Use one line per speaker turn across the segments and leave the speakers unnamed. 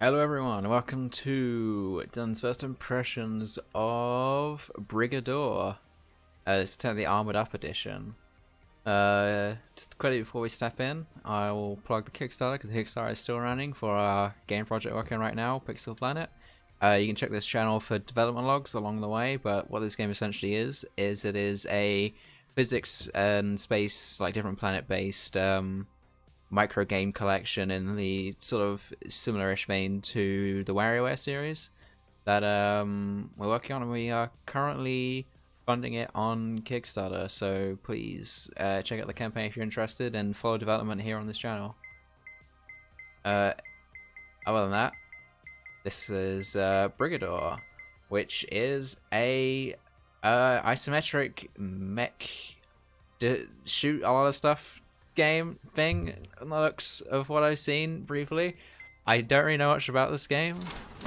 Hello everyone, welcome to Dunn's first impressions of Brigador. It's the Armored Up edition. Just quickly before we step in, I will plug the Kickstarter, because the Kickstarter is still running for our game project working right now, Pixel Planet. You can check this channel for development logs along the way, but what this game essentially is it is a physics and space, like different planet-based micro game collection in the sort of similar-ish vein to the WarioWare series that we're working on, and we are currently funding it on Kickstarter, so please check out the campaign if you're interested and follow development here on this channel. Other than that, this is Brigador, which is a isometric mech shoot a lot of stuff game thing on the looks of what I've seen briefly. I don't really know much about this game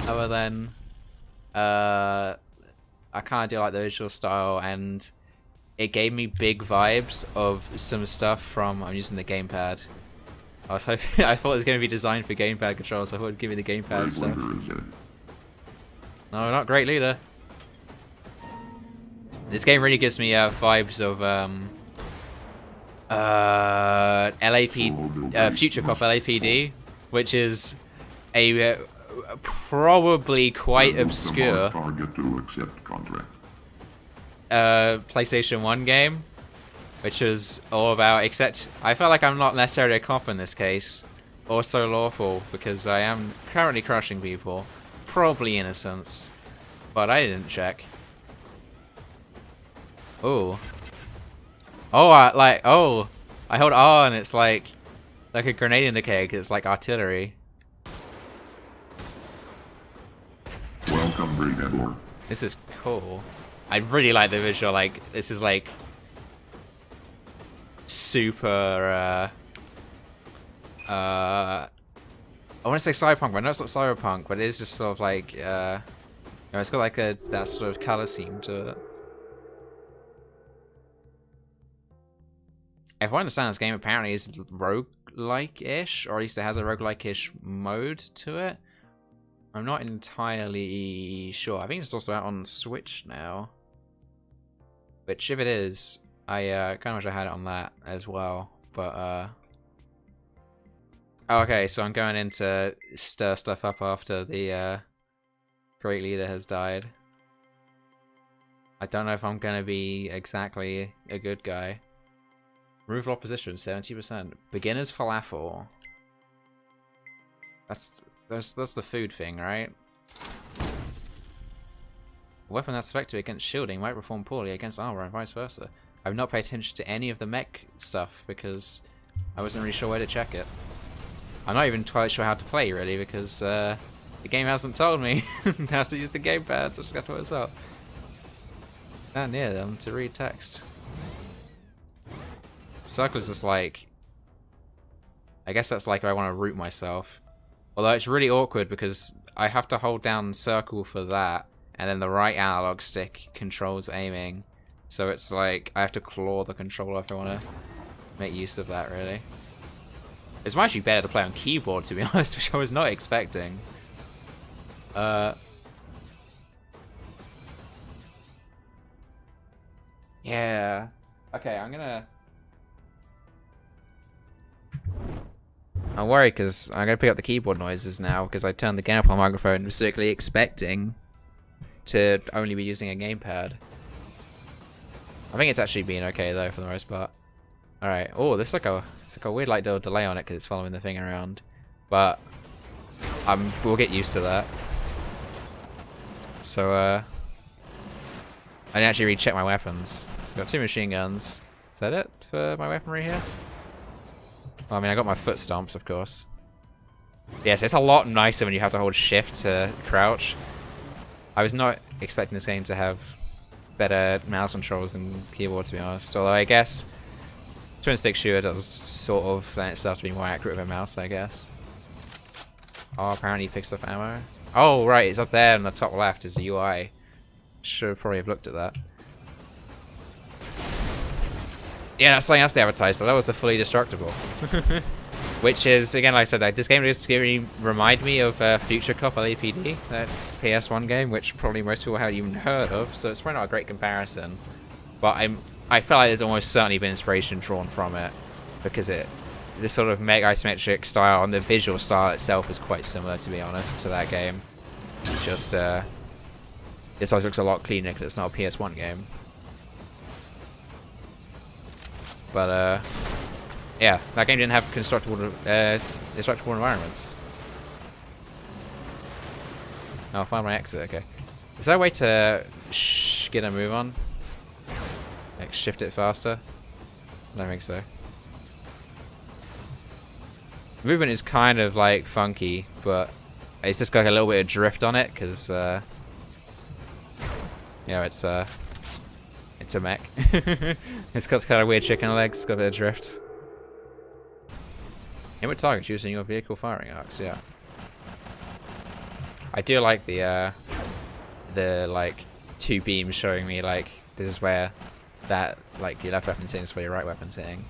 other than I kind of do like the visual style, and it gave me big vibes of some stuff from, I'm using the gamepad. I was hoping, I thought it was going to be designed for gamepad controls, so I thought it'd give me the gamepad stuff. No, not great leader. This game really gives me vibes of Future Cop LAPD, which is a probably quite obscure PlayStation 1 game, which is all about, except I felt like I'm not necessarily a cop in this case, or so lawful, because I am currently crushing people, probably innocents, but I didn't check. Ooh. Oh, I hold R and it's like a grenade indicator, 'cause it's like artillery.
Welcome, Brigador.
This is cool. I really like the visual. Like, this is like super. I want to say cyberpunk, but I know it's not cyberpunk. But it is just sort of like it's got like that sort of color scheme to it. If I understand, this game apparently is roguelike-ish, or at least it has a roguelike-ish mode to it. I'm not entirely sure. I think it's also out on Switch now. Which, if it is, I kind of wish I had it on that as well. But, okay, so I'm going in to stir stuff up after the great leader has died. I don't know if I'm going to be exactly a good guy. Removal opposition, 70%. Beginner's falafel. That's the food thing, right? A weapon that's effective against shielding might perform poorly against armor and vice versa. I've not paid attention to any of the mech stuff because I wasn't really sure where to check it. I'm not even quite sure how to play, really, because the game hasn't told me how to use the gamepad, so I just got to work this out. Stand near them to read text. Circle is just like, I guess that's like if I want to root myself. Although it's really awkward because I have to hold down circle for that, and then the right analog stick controls aiming. So it's like I have to claw the controller if I want to make use of that, really. It's actually better to play on keyboard, to be honest, which I was not expecting. Yeah. Okay, I'm worried because I'm going to pick up the keyboard noises now because I turned the game up on the microphone, specifically expecting to only be using a gamepad. I think it's actually been okay though for the most part. Alright, oh, it's like a weird like little delay on it because it's following the thing around. But we'll get used to that. So I didn't actually recheck my weapons. So I've got 2 machine guns. Is that it for my weaponry here? Well, I mean, I got my foot stomps, of course. Yes, it's a lot nicer when you have to hold shift to crouch. I was not expecting this game to have better mouse controls than keyboard, to be honest. Although I guess twin stick shooter does sort of lend itself to be more accurate with a mouse, I guess. Oh, apparently he picks up ammo. Oh, right, it's up there in the top left is the UI. Should probably have looked at that. Yeah, that's something else they advertised. That was a fully destructible. Which is, again, like I said, like, this game just really remind me of Future Cop LAPD, that PS1 game, which probably most people haven't even heard of, so it's probably not a great comparison. But I feel like there's almost certainly been inspiration drawn from it, because this sort of mega isometric style and the visual style itself is quite similar, to be honest, to that game. It's just, this always looks a lot cleaner because it's not a PS1 game. But, yeah, that game didn't have constructible environments. Oh, I'll find my exit, okay. Is there a way to get a move on? Like, shift it faster? I don't think so. Movement is kind of, like, funky, but it's just got a little bit of drift on it, because, you know, it's a mech. It's got kind of weird chicken legs, got a bit of drift. Aim at targets using your vehicle firing arcs, yeah. I do like the like two beams showing me like this is where that like your left weapon's hitting, this is where your right weapon's hitting.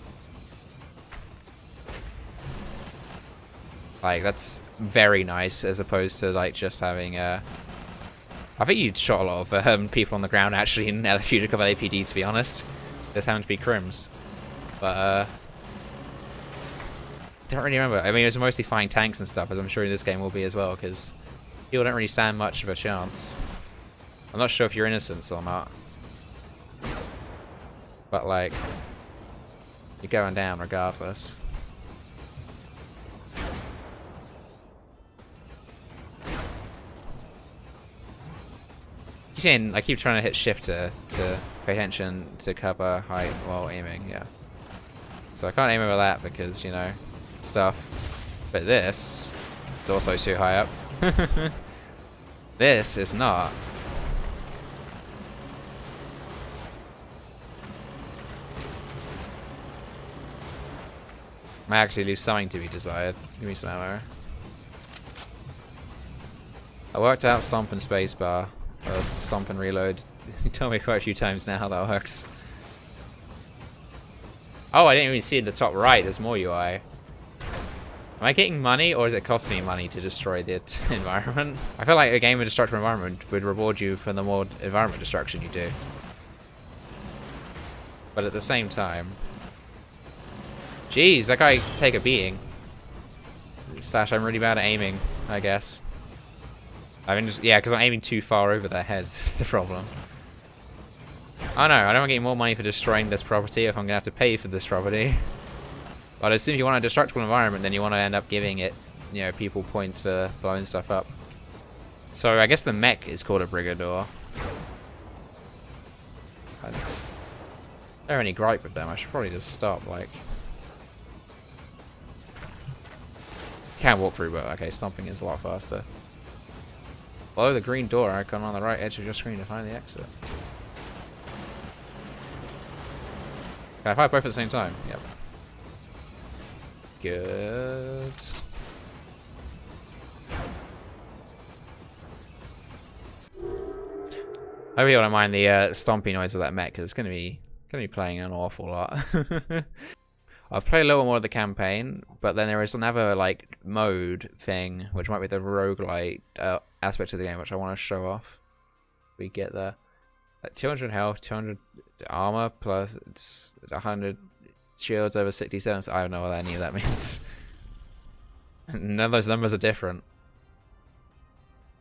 Like that's very nice as opposed to like just having I think you shot a lot of people on the ground actually in Future Cop LAPD, to be honest. There's happened to be crims, but don't really remember. I mean, it was mostly fighting tanks and stuff, as I'm sure this game will be as well, because people don't really stand much of a chance. I'm not sure if you're innocent or not, but like, you're going down regardless. Again, I keep trying to hit shift to pay attention to cover height while aiming, yeah. So I can't aim over that because, you know, stuff. But this is also too high up. This is not. Might actually leave something to be desired. Give me some ammo. I worked out stomp and spacebar. Stomp and reload. You told me quite a few times now how that works. Oh, I didn't even see in the top right. There's more UI. Am I getting money, or is it costing me money to destroy the environment? I feel like a game with destructive environment would reward you for the more environment destruction you do. But at the same time... Jeez, that guy take a beating. Slash, I'm really bad at aiming, I guess. I mean, just, yeah, because I'm aiming too far over their heads, is the problem. Oh no, I don't want to get more money for destroying this property if I'm going to have to pay for this property. But as soon as you want a destructible environment, then you want to end up giving it, you know, people points for blowing stuff up. So I guess the mech is called a Brigador. I don't have any gripe with them. I should probably just stop, like... Can't walk through, but okay, stomping is a lot faster. Follow the green door icon on the right edge of your screen to find the exit. Can I fire both at the same time? Yep. Good. I really want to mind the stompy noise of that mech because it's gonna be playing an awful lot. I've played a little more of the campaign, but then there is another like mode thing, which might be the roguelite aspect of the game, which I want to show off. We get there. Like 200 health, 200 armor, plus it's 100 shields over 67. So I don't know what any of that means. None of those numbers are different.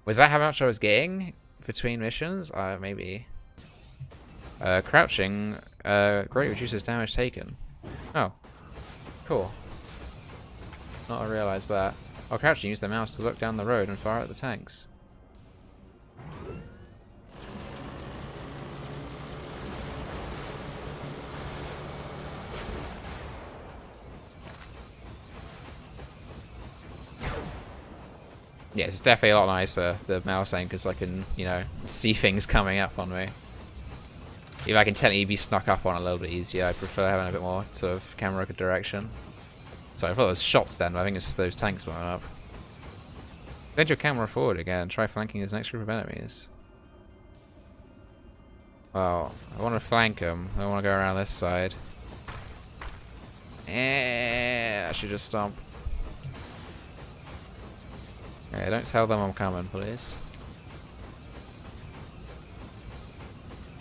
Was that how much I was getting between missions? Maybe. Crouching greatly reduces damage taken. Oh. Cool. Not realised that. Oh, crouching, use the mouse to look down the road and fire at the tanks. Yeah, it's definitely a lot nicer, the mouse aim, because I can, you know, see things coming up on me. If I can technically be snuck up on a little bit easier, I prefer having a bit more sort of camera direction. Sorry, I thought it was shots then, but I think it's just those tanks blowing up. Bend your camera forward again and try flanking this next group of enemies. Well, I want to flank them. I want to go around this side. I should just stomp. Okay, don't tell them I'm coming, please.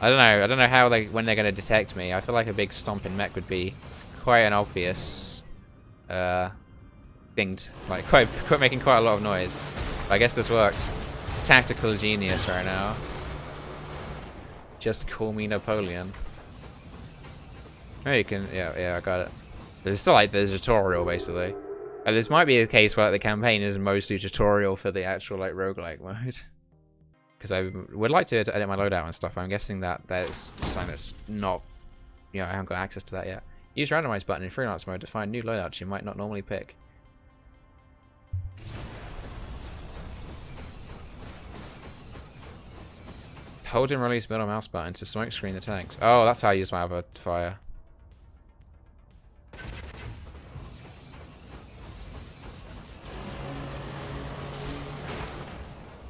I don't know how when they're gonna detect me. I feel like a big stomping mech would be quite an obvious thing like quite making quite a lot of noise. But I guess this worked. Tactical genius right now. Just call me Napoleon. Oh, you can, yeah, I got it. There's still like the tutorial basically. This might be a case where the campaign is mostly tutorial for the actual like roguelike mode. Because I would like to edit my loadout and stuff. I'm guessing that that's something that's not, I haven't got access to that yet. Use randomize button in freelance mode to find new loadouts you might not normally pick. Hold and release middle mouse button to smoke screen the tanks. Oh, that's how I use my other fire.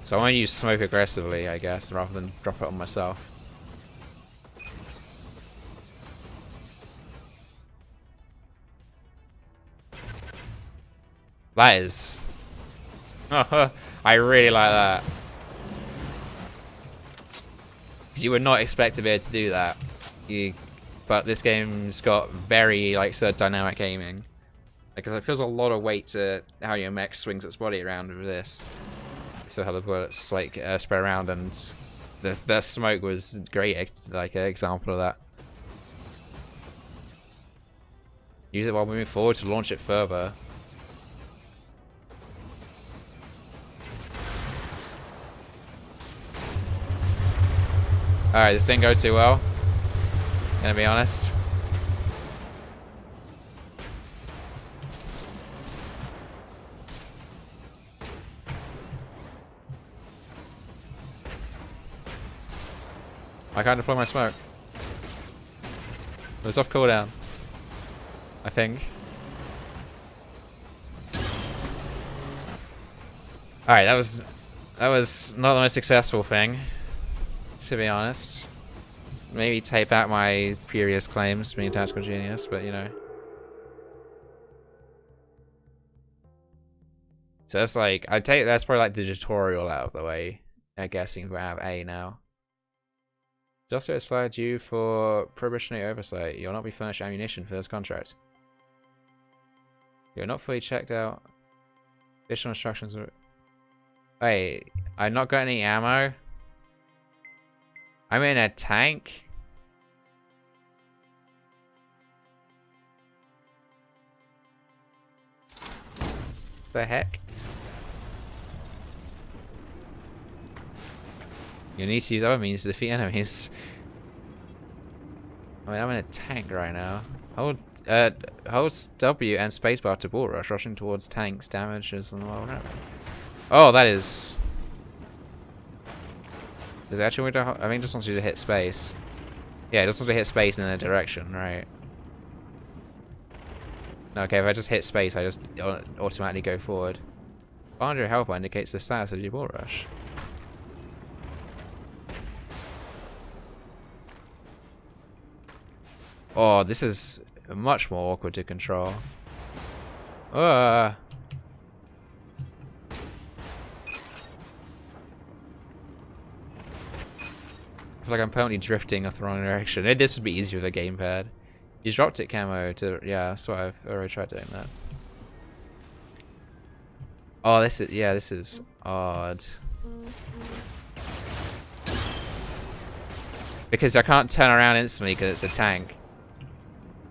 So I want to use smoke aggressively, I guess, rather than drop it on myself. That is... I really like that. You would not expect to be able to do that. But this game's got very, like, sort of dynamic aiming. Because it feels a lot of weight to how your mech swings its body around with this. So how the bullets, like, spread around, and the smoke was great, like, an example of that. Use it while moving forward to launch it further. Alright, this didn't go too well. Gonna be honest. I can't deploy my smoke. It was off cooldown, I think. Alright, that was not the most successful thing, to be honest. Maybe take back my previous claims to being a tactical genius, but you know. So that's like, that's probably like the tutorial out of the way. I'm guessing we have A now. Justice has flagged you for probationary oversight. You'll not be furnished ammunition for this contract. You're not fully checked out. Additional instructions are... Wait, I've not got any ammo? I'm in a tank? What the heck? You need to use other means to defeat enemies. I mean, I'm in a tank right now. Hold W and spacebar to bull rush, rushing towards tanks, damages, and well, oh, that is. Does it actually want to? I think it just wants you to hit space. Yeah, it just wants to hit space in a direction, right? Okay, if I just hit space, I just automatically go forward. Boundary helper indicates the status of your bull rush. Oh, this is much more awkward to control. I feel like I'm permanently drifting off the wrong direction. This would be easier with a gamepad. Use dropped it camo to... Yeah, that's what I've already tried doing that. Oh, this is... Yeah, this is odd. Because I can't turn around instantly because it's a tank.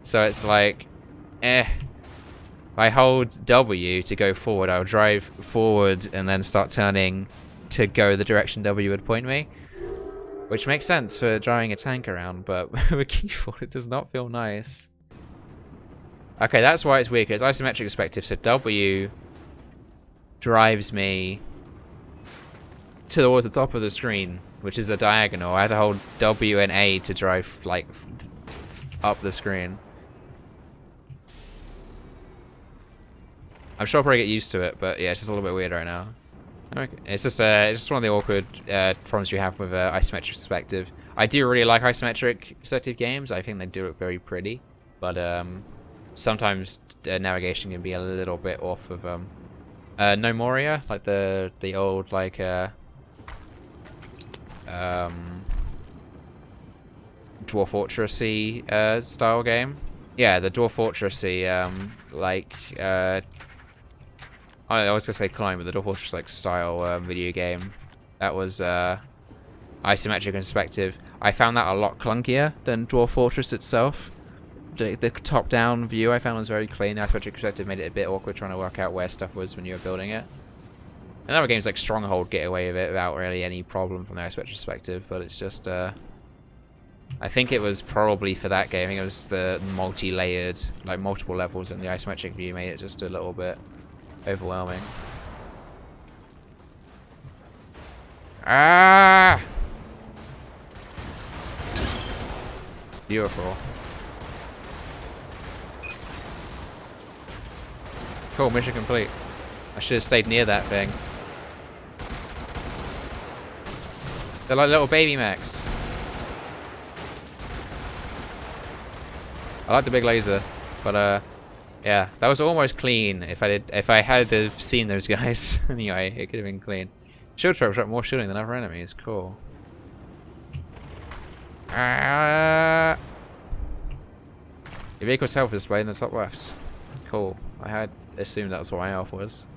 So it's like, if I hold W to go forward, I'll drive forward and then start turning to go the direction W would point me. Which makes sense for driving a tank around, but with keyboard it does not feel nice. Okay, that's why it's weird, because it's isometric perspective, so W drives me towards the top of the screen, which is a diagonal. I had to hold W and A to drive, like, up the screen. I'm sure I'll probably get used to it, but yeah, it's just a little bit weird right now. Okay. It's just one of the awkward problems you have with isometric perspective. I do really like isometric perspective games. I think they do look very pretty, but sometimes navigation can be a little bit off of No Moria, like the old like Dwarf Fortressy style game. Yeah, the Dwarf Fortressy I was gonna say climb, but the Dwarf Fortress like style video game. That was isometric perspective. I found that a lot clunkier than Dwarf Fortress itself. The top-down view I found was very clean. The isometric perspective made it a bit awkward trying to work out where stuff was when you were building it. And other games like Stronghold get away with it without really any problem from the isometric perspective, but it's just I think it was probably for that game. I think it was the multi-layered, like multiple levels, and the isometric view made it just a little bit overwhelming. Ah! Beautiful. Cool, mission complete. I should have stayed near that thing. They're like little baby mechs. I like the big laser, but yeah, that was almost clean. If I had to have seen those guys, anyway, it could have been clean. Shield trap shot more shooting than other enemies. Cool. Your vehicle's health is displayed in the top left. Cool. I had assumed that was what my health was.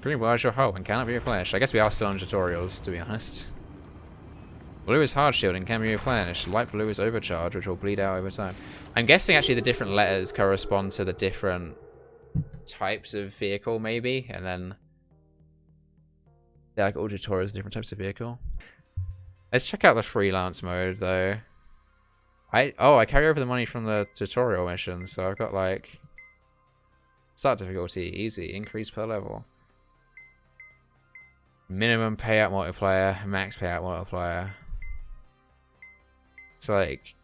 Green bar is your hull and cannot be replenished. I guess we are still on tutorials, to be honest. Blue is hard shield and can be replenished. Light blue is overcharged, which will bleed out over time. I'm guessing actually the different letters correspond to the different types of vehicle, maybe, and then they're like all tutorials, different types of vehicle. Let's check out the freelance mode though. I carry over the money from the tutorial mission, so I've got like start difficulty, easy, increase per level. Minimum payout multiplier, max payout multiplier. It's like,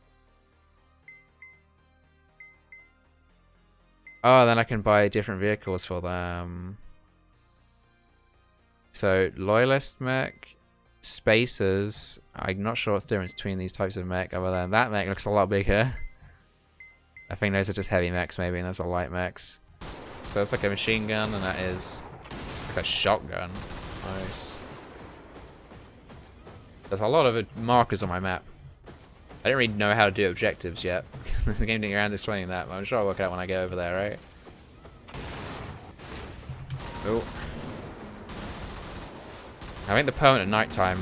oh, then I can buy different vehicles for them. So loyalist mech, spacers. I'm not sure what's the difference between these types of mech, other than that mech looks a lot bigger. I think those are just heavy mechs maybe, and those are light mechs. So it's like a machine gun, and that is like a shotgun. Nice. There's a lot of markers on my map. I don't really know how to do objectives yet. The game didn't around explaining that, but I'm sure I'll work it out when I go over there, right? Oh. I think the permanent nighttime,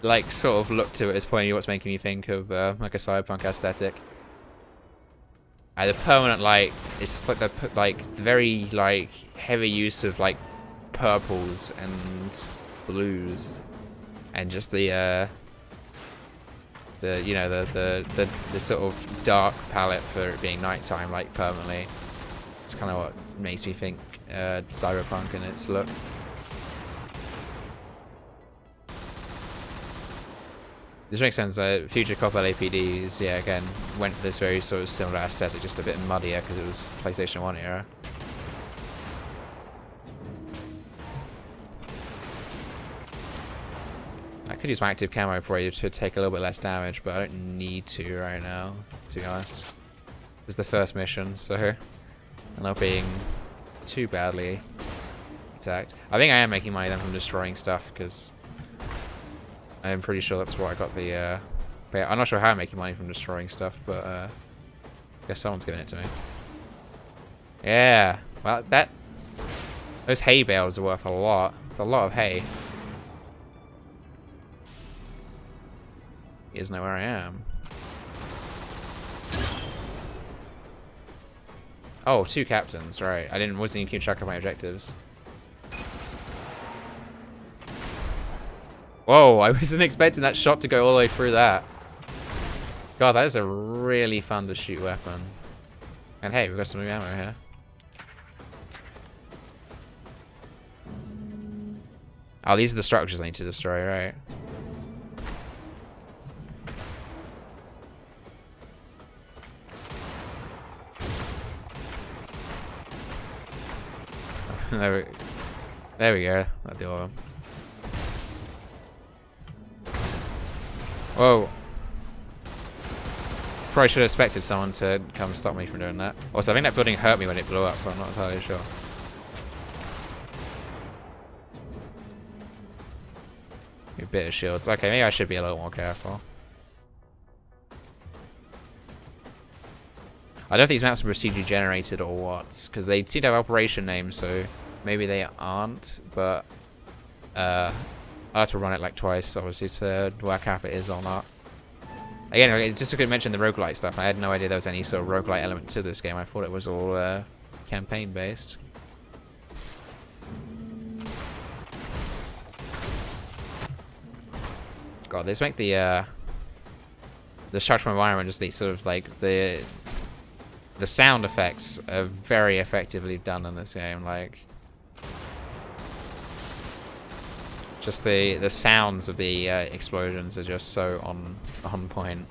like, sort of look to it as pointing what's making me think of, like a cyberpunk aesthetic. The permanent light, it's just like the very, like, heavy use of, like, purples and blues, and just the you know, the sort of dark palette for it being nighttime, like, permanently. It's kind of what makes me think cyberpunk in its look. This makes sense. Future Cop LAPDs, yeah, again, went for this very sort of similar aesthetic, just a bit muddier because it was PlayStation 1 era. I could use my active camo probably to take a little bit less damage, but I don't need to right now, to be honest. This is the first mission, so I'm not being too badly attacked. I think I am making money then from destroying stuff, because I'm pretty sure that's what I got the, I'm not sure how I'm making money from destroying stuff, but, I guess someone's giving it to me. Yeah, well, those hay bales are worth a lot. It's a lot of hay. He doesn't know where I am. Oh, 2 captains, right. I wasn't even keeping track of my objectives. Whoa, I wasn't expecting that shot to go all the way through that. God, that is a really fun to shoot weapon. And hey, we've got some new ammo here. Oh, these are the structures I need to destroy, right? There we go. That'll do all. Whoa. Probably should have expected someone to come stop me from doing that. Also, I think that building hurt me when it blew up, but I'm not entirely sure. A bit of shields. Okay, maybe I should be a little more careful. I don't know if these maps are procedurally generated or what, because they seem to have operation names, so maybe they aren't, but I'll have to run it like twice, obviously, to work out if it is or not. Again, just to mention the roguelite stuff, I had no idea there was any sort of roguelite element to this game. I thought it was all campaign-based. God, they just make the structural environment just these sort of like the sound effects are very effectively done in this game. Like, just the sounds of the explosions are just so on point.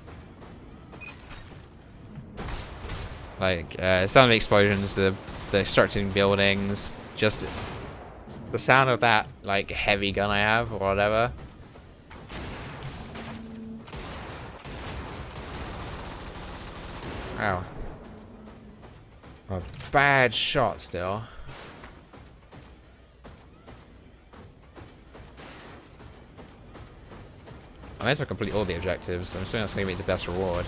Like some of the explosions, the destructing buildings, just the sound of that like heavy gun I have or whatever. Ow. A bad shot still. I might as well complete all the objectives. I'm assuming that's going to be the best reward.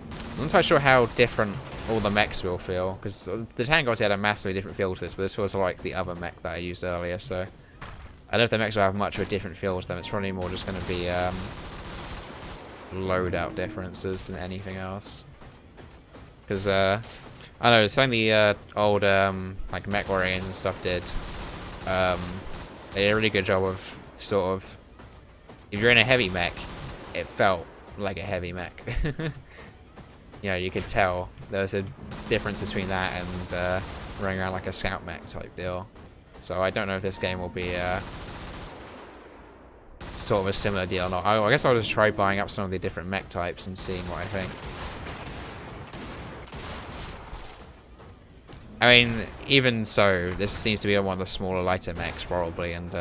I'm not entirely sure how different all the mechs will feel, because the tank obviously had a massively different feel to this, but this feels like the other mech that I used earlier, so I don't know if the mechs will have much of a different feel to them. It's probably more just going to be loadout differences than anything else. Because I don't know, something the old like mech warriors and stuff did. They did a really good job of sort of, if you're in a heavy mech, it felt like a heavy mech. You know, you could tell there was a difference between that and running around like a scout mech type deal. So I don't know if this game will be sort of a similar deal or not. I guess I'll just try buying up some of the different mech types and seeing what I think. I mean, even so, this seems to be one of the smaller, lighter mechs probably, and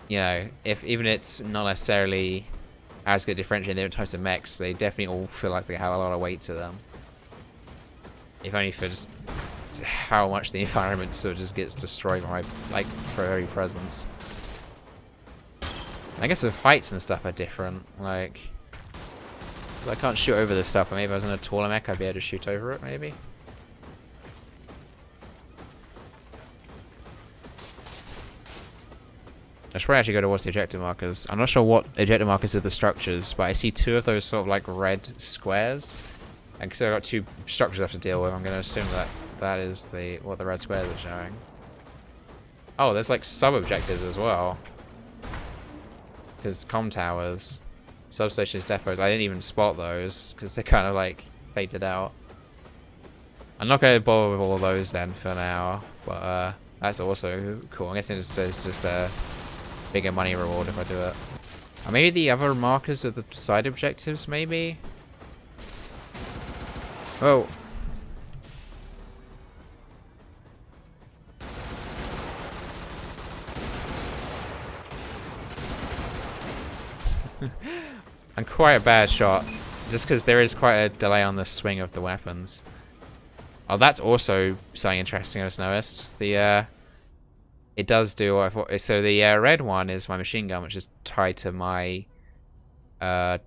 you know, even it's not necessarily as good differentiating the different types of mechs, they definitely all feel like they have a lot of weight to them. If only for just how much the environment sort of just gets destroyed by my like very presence. I guess the heights and stuff are different. Like, I can't shoot over this stuff, but maybe if I was in a taller mech, I'd be able to shoot over it. Maybe. I should probably actually go towards the ejector markers. I'm not sure what ejector markers are the structures, but I see two of those sort of like red squares. And because I've got two structures I have to deal with, I'm going to assume that that is what the red squares are showing. Oh, there's like sub-objectives as well. Because comm towers, substations, depots, I didn't even spot those because they kind of like faded out. I'm not going to bother with all those then for now, but that's also cool. I'm guessing it's just a bigger money reward if I do it. Or maybe the other markers are the side objectives, maybe? Oh. I'm quite a bad shot, just because there is quite a delay on the swing of the weapons. Oh, that's also something interesting I just noticed. It does do what I thought. So the red one is my machine gun, which is tied to my arm,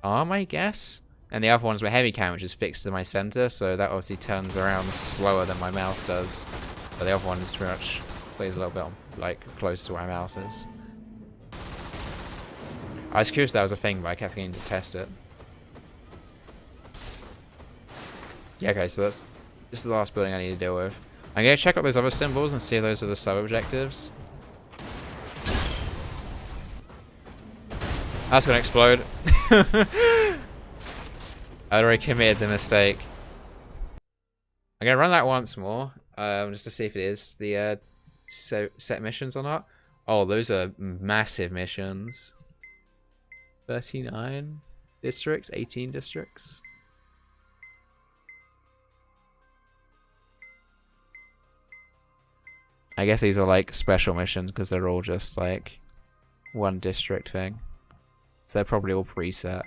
I guess. And the other one's my heavy cam, which is fixed to my center. So that obviously turns around slower than my mouse does. But the other one is pretty much plays a little bit like close to where my mouse is. I was curious if that was a thing, but I kept getting to test it. Yeah, okay, so this is the last building I need to deal with. I'm going to check out those other symbols and see if those are the sub-objectives. That's going to explode. I'd already committed the mistake. I'm going to run that once more, just to see if it is the set missions or not. Oh, those are massive missions. 39 districts, 18 districts. I guess these are like special missions because they're all just like one district thing. So they're probably all preset.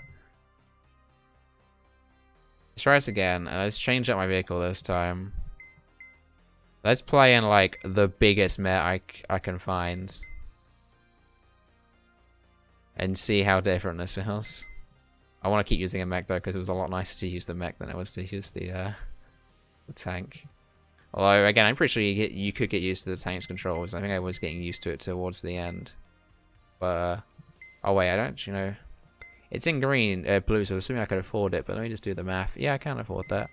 Let's try this again. Let's change up my vehicle this time. Let's play in like the biggest mech I can find. And see how different this feels. I want to keep using a mech though, because it was a lot nicer to use the mech than it was to use the tank. Although again, I'm pretty sure you could get used to the tank's controls. I think I was getting used to it towards the end. But oh wait, I don't, you know, it's in green, blue, so assuming I could afford it. But let me just do the math. Yeah, I can afford that.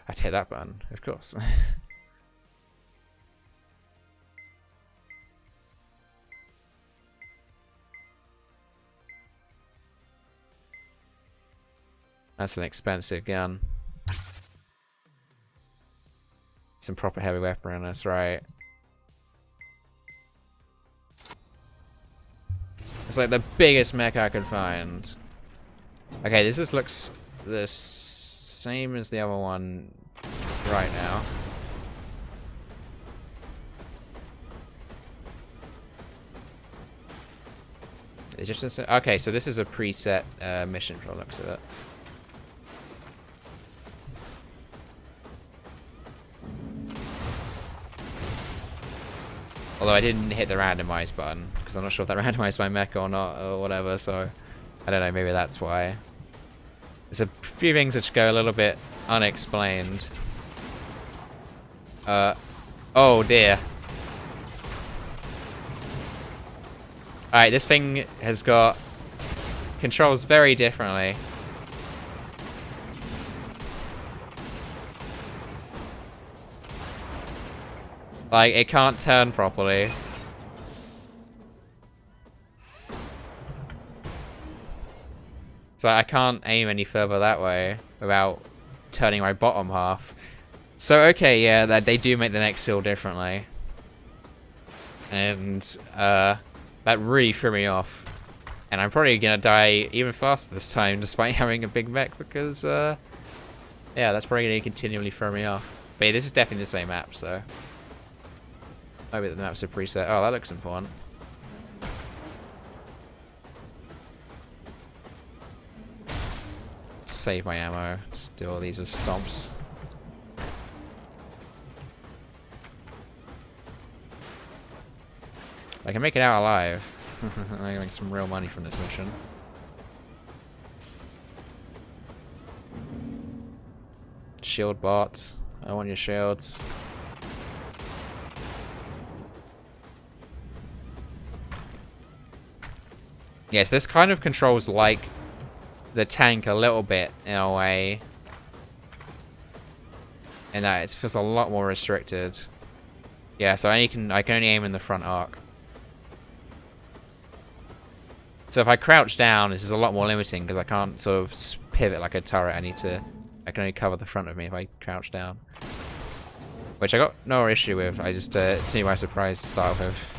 I take that button, of course. That's an expensive gun. Some proper heavy weapon on us, right? It's like the biggest mech I could find. Okay, this just looks the same as the other one right now. It's just okay, so this is a preset mission for the looks of it. Although I didn't hit the randomize button, because I'm not sure if that randomized my mech or not, or whatever, so I don't know, maybe that's why. There's a few things which go a little bit unexplained. Oh dear. Alright, this thing has got controls very differently. Like, it can't turn properly. So I can't aim any further that way without turning my bottom half. So okay, yeah, that they do make the next feel differently. And that really threw me off. And I'm probably gonna die even faster this time despite having a big mech because yeah, that's probably gonna continually throw me off. But yeah, this is definitely the same map, so maybe the map's a preset. Oh, that looks important. Save my ammo. Just do all these with stomps. I can make it out alive. I'm gonna make some real money from this mission. Shield bots. I want your shields. Yes, this kind of controls like the tank a little bit in a way, and that it feels a lot more restricted. Yeah, so I can only aim in the front arc. So if I crouch down, this is a lot more limiting because I can't sort of pivot like a turret. I can only cover the front of me if I crouch down, which I got no issue with. I just took me by surprise to start with.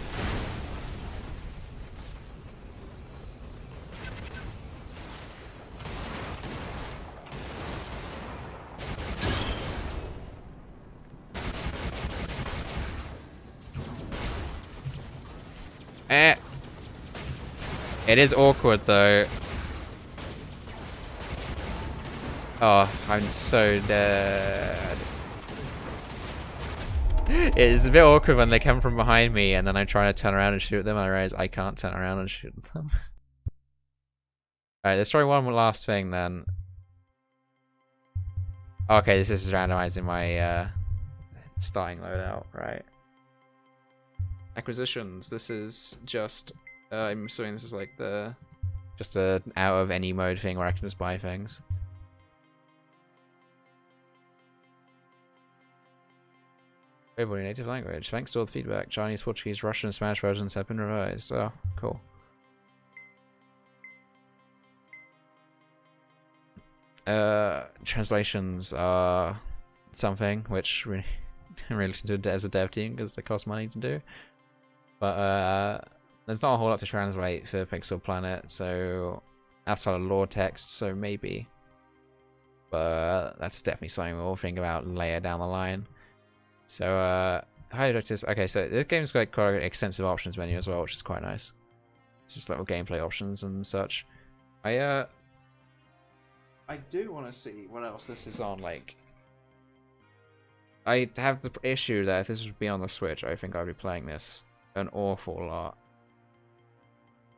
It is awkward though. Oh, I'm so dead. It's a bit awkward when they come from behind me and then I'm trying to turn around and shoot them and I realize I can't turn around and shoot them. Alright, let's try one last thing then. Okay, this is randomizing my starting loadout, right. Acquisitions, this is just I'm assuming this is like just a out of any mode thing where I can just buy things. Everybody native language. Thanks to all the feedback, Chinese, Portuguese, Russian, and Spanish versions have been revised. Oh, cool. Translations are something which we really listen to as a dev team because they cost money to do. But there's not a whole lot to translate for Pixel Planet, so outside of lore text, so maybe. But that's definitely something we'll think about later down the line. So, hi doctors. Okay, so this game's got quite an extensive options menu as well, which is quite nice. It's just little gameplay options and such. I I do want to see what else this is on. Like, I have the issue that if this would be on the Switch, I think I'd be playing this an awful lot.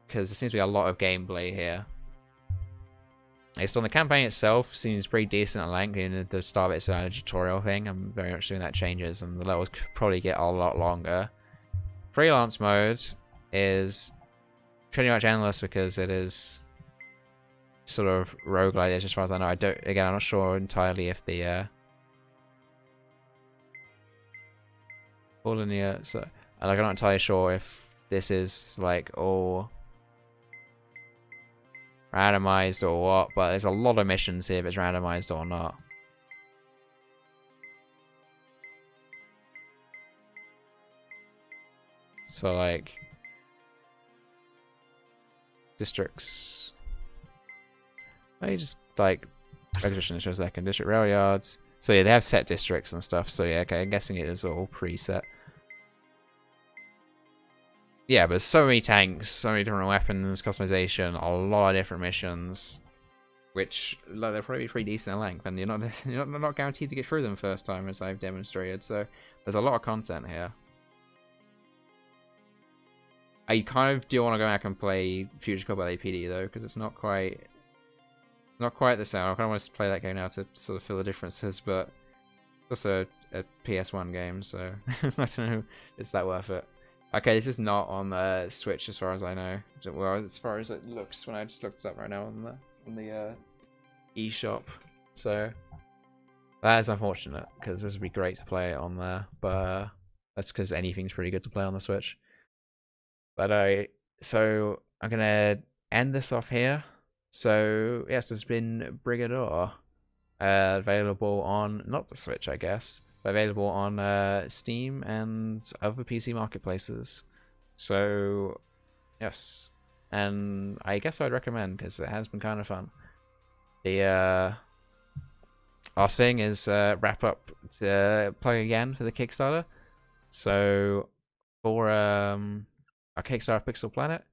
Because there seems to be a lot of gameplay here. It's on the campaign itself, seems pretty decent at length. In the start of it's a tutorial thing. I'm very much assuming that changes, and the levels could probably get a lot longer. Freelance mode is pretty much endless because it is sort of roguelite, as far as I know. I'm not sure entirely if the all linear. So, and I'm not entirely sure if this is like all randomized or what, but there's a lot of missions here if it's randomized or not. So like districts. Let me just like requisitions for a second. District rail yards. So yeah, they have set districts and stuff. So yeah, okay, I'm guessing it is all preset. Yeah, but so many tanks, so many different weapons, customization, a lot of different missions, which like they'll probably be pretty decent in length, and you're not guaranteed to get through them first time, as I've demonstrated. So there's a lot of content here. I kind of do want to go back and play Future Cop LAPD though, because it's not quite the same. I kind of want to play that game now to sort of feel the differences, but it's also a PS1 game, so I don't know if it's that worth it. Okay, this is not on the Switch as far as I know. Well, as far as it looks when I just looked it up right now on the eShop. So that is unfortunate because this would be great to play on there, but that's because anything's pretty good to play on the Switch. But so I'm gonna end this off here. So yes, there's been Brigador, available on not the Switch, I guess. Available on Steam and other PC marketplaces. So, yes. And I guess I'd recommend, because it has been kind of fun. The last thing is wrap up the plug again for the Kickstarter. So, for our Kickstarter Pixel Planet,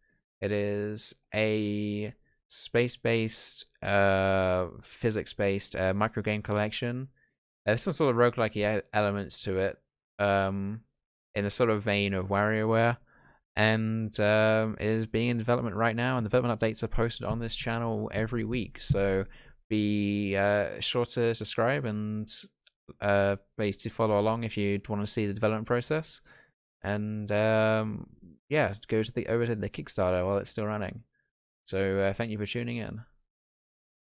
it is a space-based, physics-based micro game collection. There's some sort of roguelike elements to it, in the sort of vein of WarioWare, and it is being in development right now, and development updates are posted on this channel every week, so be sure to subscribe and basically follow along if you want to see the development process, and yeah, go to over to the Kickstarter while it's still running. So thank you for tuning in.